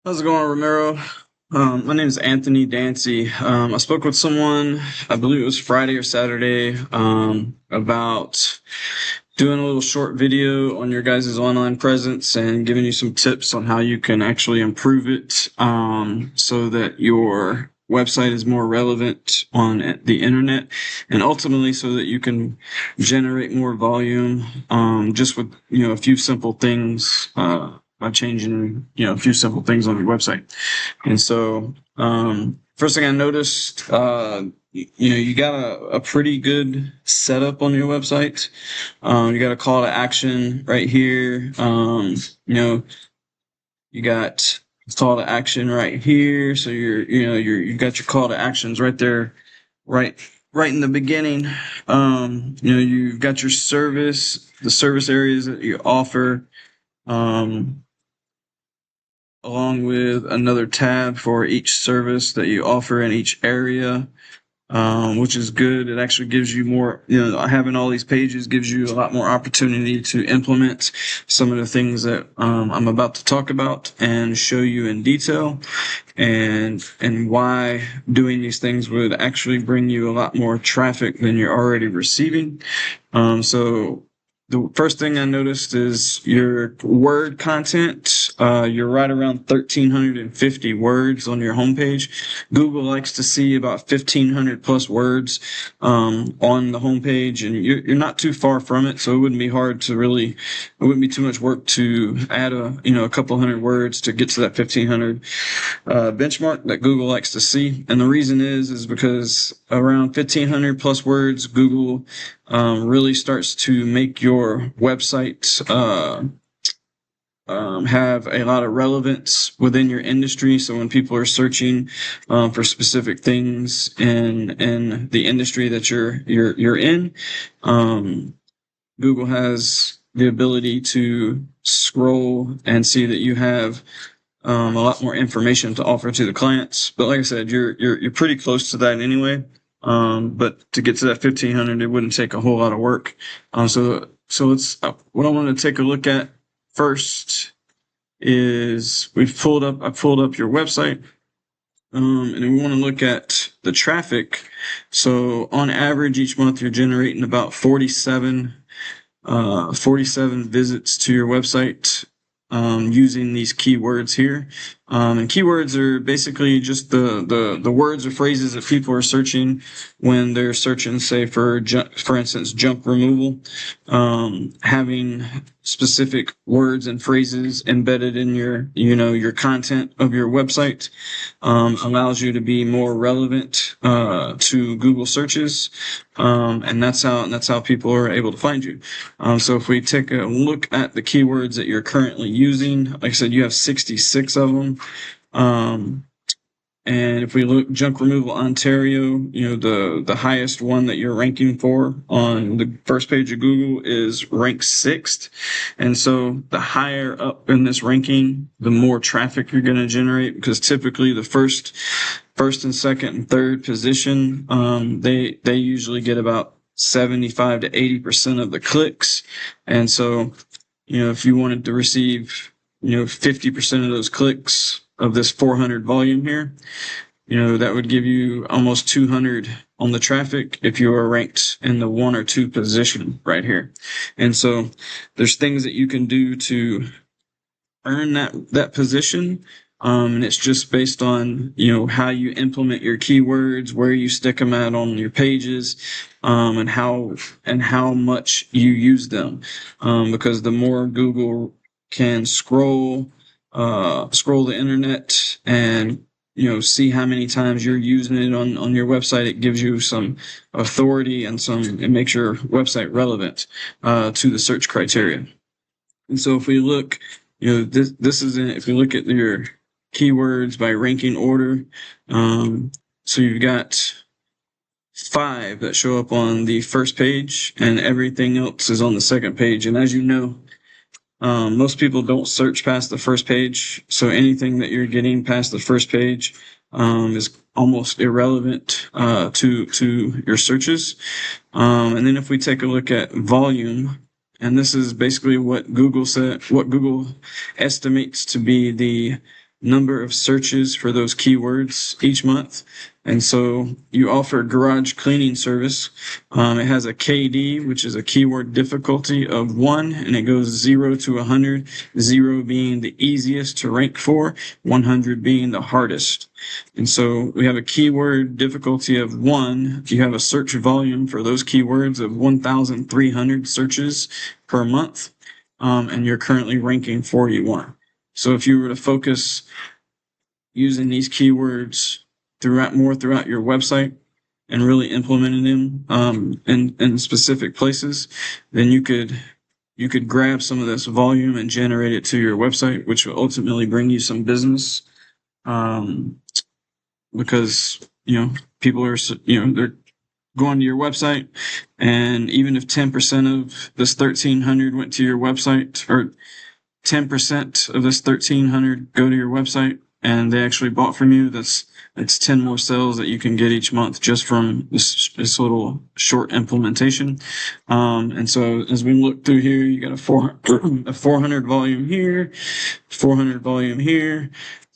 How's it going, Romero? My name is Anthony Dancy. I spoke with someone, I believe it was Friday or Saturday, about doing a little short video on your guys' online presence and giving you some tips on how you can actually improve it, so that your website is more relevant on the internet, and ultimately so that you can generate more volume, just with, a few simple things, by changing, a few simple things on your website. And so, first thing I noticed, you got a pretty good setup on your website. You got a call to action right here. You got call to action right here. So you got your call to actions right there, right, right in the beginning. You've got your service, the service areas that you offer. Along with another tab for each service that you offer in each area, which is good. It actually gives you more, having all these pages gives you a lot more opportunity to implement some of the things that I'm about to talk about and show you in detail, and why doing these things would actually bring you a lot more traffic than you're already receiving. So the first thing I noticed is your word content. You're right around 1,350 words on your homepage. Google likes to see about 1,500 plus words on the homepage, and you're not too far from it, so it wouldn't be hard to really, it wouldn't be too much work to add a couple hundred words to get to that 1,500 benchmark that Google likes to see. And the reason is because around 1,500 plus words, Google really starts to make your website have a lot of relevance within your industry. So when people are searching for specific things in the industry that you're in, Google has the ability to scroll and see that you have a lot more information to offer to the clients. But like I said, you're pretty close to that anyway. But to get to that 1,500, it wouldn't take a whole lot of work. So let's, what I want to take a look at first is I pulled up your website, and we want to look at the traffic. So on average, each month you're generating about 47 visits to your website, using these keywords here. And keywords are basically just the words or phrases that people are searching when they're searching, say, for instance, junk removal. Having specific words and phrases embedded in your content of your website allows you to be more relevant to Google searches, and that's how people are able to find you. So if we take a look at the keywords that you're currently using, like I said, you have 66 of them. And if we look, junk removal Ontario, the highest one that you're ranking for on the first page of Google is ranked 6th. And so the higher up in this ranking, the more traffic you're going to generate, because typically the first and second and third position, they usually get about 75 to 80% of the clicks. And so, if you wanted to receive, 50% of those clicks of this 400 volume here, that would give you almost 200 on the traffic if you are ranked in the 1 or 2 position right here. And so there's things that you can do to earn that position. And it's just based on, how you implement your keywords, where you stick them at on your pages, and how much you use them. Because the more Google can scroll the internet and, see how many times you're using it on your website, it gives you some authority and it makes your website relevant to the search criteria. And so if we look, this is if you look at your keywords by ranking order, so you've got 5 that show up on the first page and everything else is on the second page. And as you know, most people don't search past the first page, so anything that you're getting past the first page is almost irrelevant to your searches. And then if we take a look at volume, and this is basically what Google estimates to be number of searches for those keywords each month. And so you offer garage cleaning service. It has a KD, which is a keyword difficulty of 1, and it goes 0 to 100, 0 being the easiest to rank for, 100 being the hardest. And so we have a keyword difficulty of 1. You have a search volume for those keywords of 1,300 searches per month, and you're currently ranking 41. So if you were to focus using these keywords throughout your website and really implementing them in specific places, then you could grab some of this volume and generate it to your website, which will ultimately bring you some business, because people are they're going to your website, and even if 10% of this 1,300 went to your website, or 10% of this 1,300 go to your website and they actually bought from you, that's 10 more sales that you can get each month just from this little short implementation. And so as we look through here, you got a 400 volume here, 400 volume here,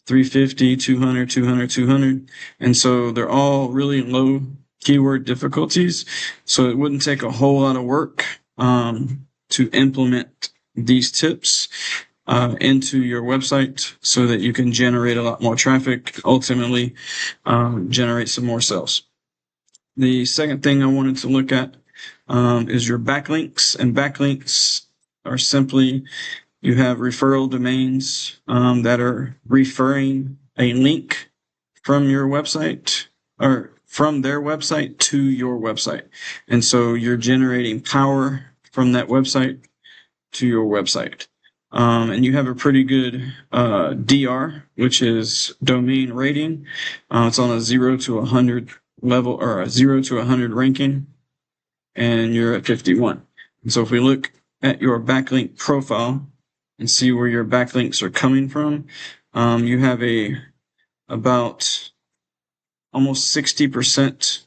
350, 200, 200, 200. And so they're all really low keyword difficulties. So it wouldn't take a whole lot of work to implement these tips into your website so that you can generate a lot more traffic, ultimately generate some more sales. The second thing I wanted to look at is your backlinks. And backlinks are simply, you have referral domains that are referring a link from your website or from their website to your website. And so you're generating power from that website to your website. And you have a pretty good DR, which is domain rating. It's on a 0 to 100 level, or a 0 to 100 ranking, and you're at 51. And so if we look at your backlink profile and see where your backlinks are coming from, you have about almost 60%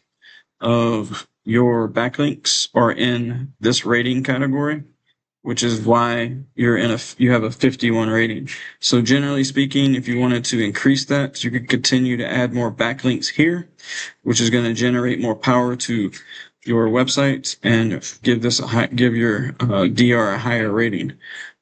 of your backlinks are in this rating category, which is why you have a 51 rating. So generally speaking, if you wanted to increase that, you could continue to add more backlinks here, which is going to generate more power to your website and give your DR a higher rating.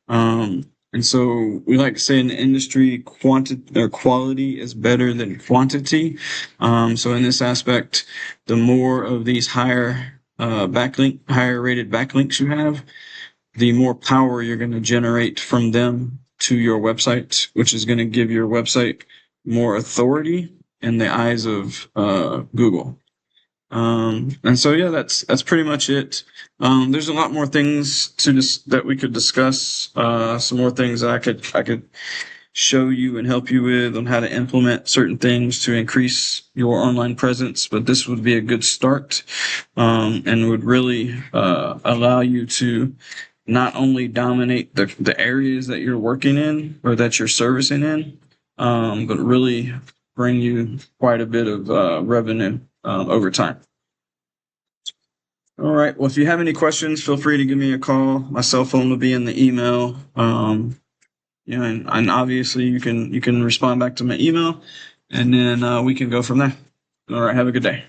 And so we like to say in the industry, quality is better than quantity. So in this aspect, the more of these higher rated backlinks you have, the more power you're going to generate from them to your website, which is going to give your website more authority in the eyes of Google. And so, yeah, that's pretty much it. There's a lot more things that we could discuss. Some more things that I could show you and help you with on how to implement certain things to increase your online presence. But this would be a good start, and would really allow you to not only dominate the areas that you're working in or that you're servicing in, but really bring you quite a bit of revenue over time. All right. Well, if you have any questions, feel free to give me a call. My cell phone will be in the email. And obviously you can respond back to my email, and then we can go from there. All right. Have a good day.